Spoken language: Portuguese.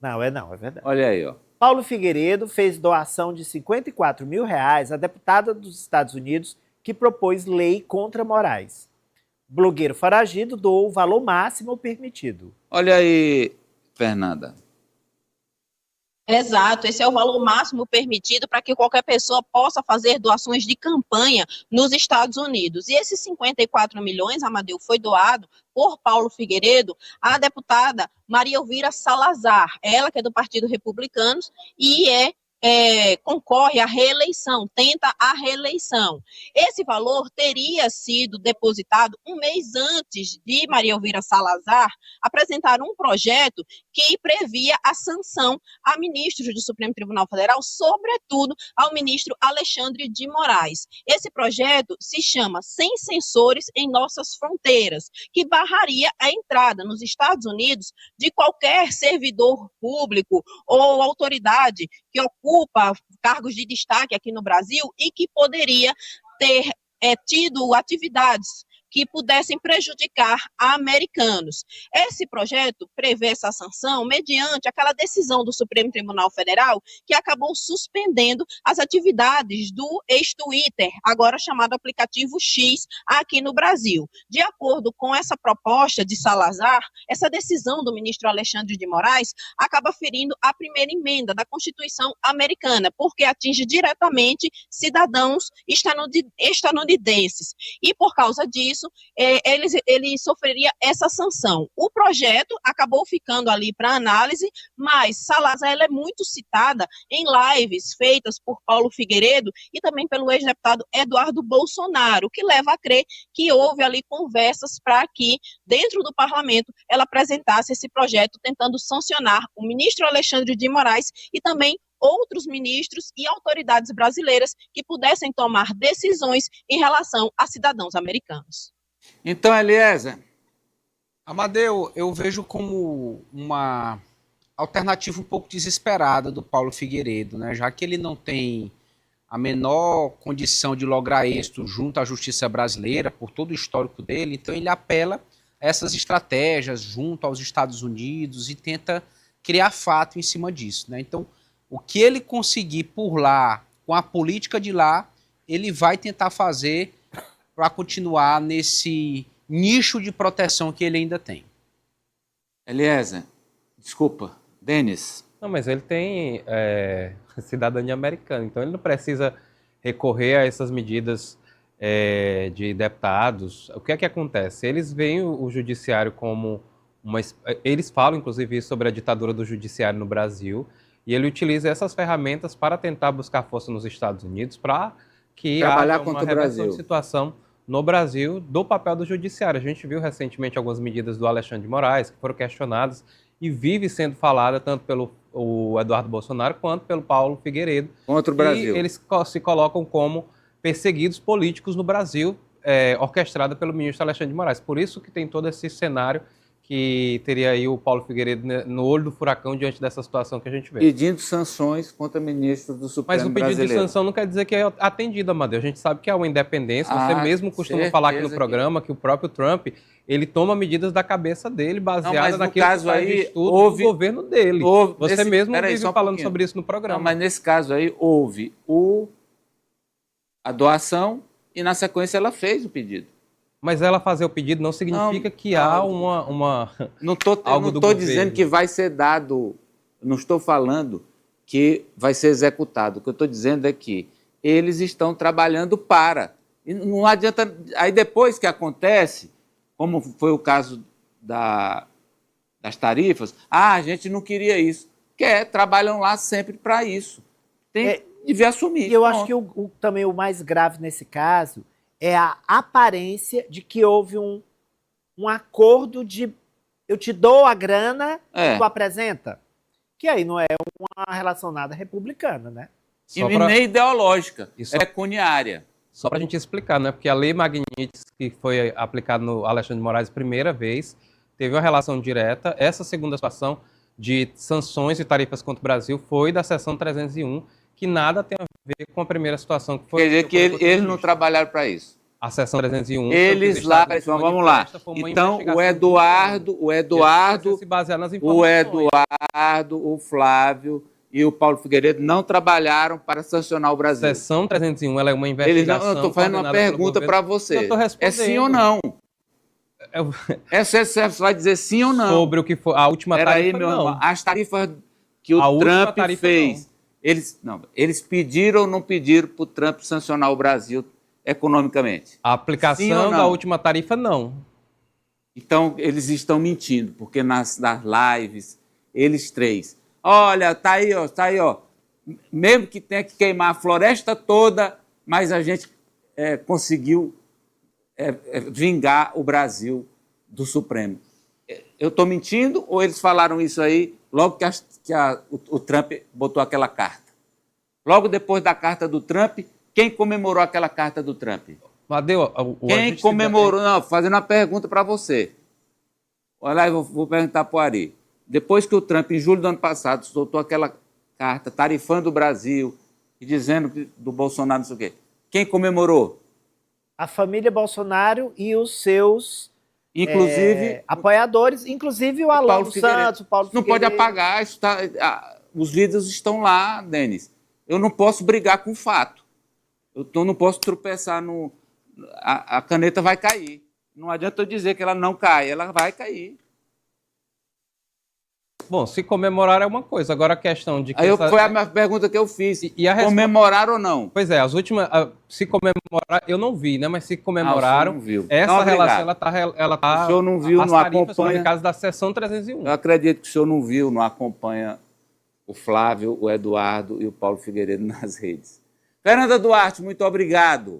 Não, é verdade. Olha aí, ó. Paulo Figueiredo fez doação de R$ 54.000 à deputada dos Estados Unidos que propôs lei contra Moraes. Blogueiro foragido doou o valor máximo permitido. Olha aí, Fernanda. Exato, esse é o valor máximo permitido para que qualquer pessoa possa fazer doações de campanha nos Estados Unidos. E esses 54 milhões, Amadeu, foi doado por Paulo Figueiredo à deputada Maria Elvira Salazar, ela que é do Partido Republicano e concorre à reeleição, tenta a reeleição. Esse valor teria sido depositado um mês antes de Maria Elvira Salazar apresentar um projeto que previa a sanção a ministros do Supremo Tribunal Federal, sobretudo ao ministro Alexandre de Moraes. Esse projeto se chama Sem Censores em Nossas Fronteiras, que barraria a entrada nos Estados Unidos de qualquer servidor público ou autoridade que ocupa cargos de destaque aqui no Brasil e que poderia ter tido atividades que pudessem prejudicar a americanos. Esse projeto prevê essa sanção mediante aquela decisão do Supremo Tribunal Federal que acabou suspendendo as atividades do ex-Twitter, agora chamado aplicativo X, aqui no Brasil. De acordo com essa proposta de Salazar, essa decisão do ministro Alexandre de Moraes acaba ferindo a primeira emenda da Constituição americana, porque atinge diretamente cidadãos estadunidenses. E por causa disso, ele sofreria essa sanção. O projeto acabou ficando ali para análise, mas Salazar ela é muito citada em lives feitas por Paulo Figueiredo e também pelo ex-deputado Eduardo Bolsonaro, o que leva a crer que houve ali conversas para que, dentro do parlamento, ela apresentasse esse projeto tentando sancionar o ministro Alexandre de Moraes e também outros ministros e autoridades brasileiras que pudessem tomar decisões em relação a cidadãos americanos. Então, Eliezer. Amadeu, eu vejo como uma alternativa um pouco desesperada do Paulo Figueiredo, né? Já que ele não tem a menor condição de lograr êxito junto à justiça brasileira, por todo o histórico dele, então ele apela a essas estratégias junto aos Estados Unidos e tenta criar fato em cima disso, né? Então, o que ele conseguir por lá, com a política de lá, ele vai tentar fazer para continuar nesse nicho de proteção que ele ainda tem. Eliezer, desculpa, Denis. Não, mas ele tem cidadania americana, então ele não precisa recorrer a essas medidas de deputados. O que é que acontece? Eles veem o judiciário como eles falam, inclusive, sobre a ditadura do judiciário no Brasil, e ele utiliza essas ferramentas para tentar buscar força nos Estados Unidos para que trabalhar haja contra uma o reversão Brasil. de situação no Brasil do papel do judiciário. A gente viu recentemente algumas medidas do Alexandre de Moraes que foram questionadas e vive sendo falada tanto pelo Eduardo Bolsonaro quanto pelo Paulo Figueiredo. Contra o Brasil. E eles se colocam como perseguidos políticos no Brasil, orquestrada pelo ministro Alexandre de Moraes. Por isso que tem todo esse cenário que teria aí o Paulo Figueiredo no olho do furacão diante dessa situação que a gente vê. Pedindo sanções contra ministros do Supremo Mas o pedido brasileiro. de sanção não quer dizer que é atendido, Amadeu. A gente sabe que há uma independência. Você mesmo costuma certeza falar aqui no programa que o próprio Trump, ele toma medidas da cabeça dele, baseada naquilo que faz de estudo do governo dele. Você mesmo vive falando sobre isso no programa. Não, mas nesse caso aí houve a doação e na sequência ela fez o pedido. Mas ela fazer o pedido não significa que há uma Não estou dizendo que vai ser dado, não estou falando que vai ser executado. O que eu estou dizendo é que eles estão trabalhando para. E não adianta. Aí depois que acontece, como foi o caso das tarifas, a gente não queria isso. Trabalham lá sempre para isso. Devia assumir. E eu acho que também o mais grave nesse caso é a aparência de que houve um acordo de eu te dou a grana e tu apresenta. Que aí não é uma relacionada republicana, né? E nem ideológica, é pecuniária. Só para a gente explicar, né? Porque a Lei Magnitsky, que foi aplicada no Alexandre de Moraes a primeira vez, teve uma relação direta. Essa segunda situação de sanções e tarifas contra o Brasil foi da seção 301, que nada tem a ver com a primeira situação. Que foi Quer dizer que eles não trabalharam para isso? A seção 301. Eles lá, vamos lá. Então, o Eduardo, o Flávio e o Paulo Figueiredo não trabalharam para sancionar o Brasil. A seção 301, ela é uma investigação. Eu estou fazendo uma pergunta para você. É sim ou não? Você vai dizer sim ou não? Sobre o que foi a última tarifa, aí, meu irmão, as tarifas que o Trump fez, eles pediram ou não pediram para o Trump sancionar o Brasil economicamente? A aplicação da última tarifa, não. Então, eles estão mentindo, porque nas lives, eles três, olha, tá aí, ó, mesmo que tenha que queimar a floresta toda, mas a gente conseguiu vingar o Brasil do Supremo. Eu estou mentindo ou eles falaram isso aí logo que o Trump botou aquela carta? Logo depois da carta do Trump, quem comemorou aquela carta do Trump? Quem comemorou? Não, fazendo uma pergunta para você. Olha lá, eu vou perguntar para o Ari. Depois que o Trump, em julho do ano passado, soltou aquela carta tarifando o Brasil e dizendo do Bolsonaro não sei o quê, quem comemorou? A família Bolsonaro e os seus apoiadores, inclusive o Alan dos Santos, o Paulo Figueiredo. Não pode apagar, os vídeos estão lá, Denis. Eu não posso brigar com o fato. Eu não posso tropeçar a caneta vai cair. Não adianta eu dizer que ela não cai, ela vai cair. Bom, se comemorar é uma coisa, agora a questão de que... Foi a minha pergunta que eu fiz, comemorar ou não? Pois é, as últimas, se comemorar, eu não vi, né, mas se comemoraram, não viu. Essa não, relação, ela tá... O senhor não viu, não acompanha... no caso da seção 301. Eu acredito que o senhor não viu, não acompanha o Flávio, o Eduardo e o Paulo Figueiredo nas redes. Fernanda Duarte, muito obrigado.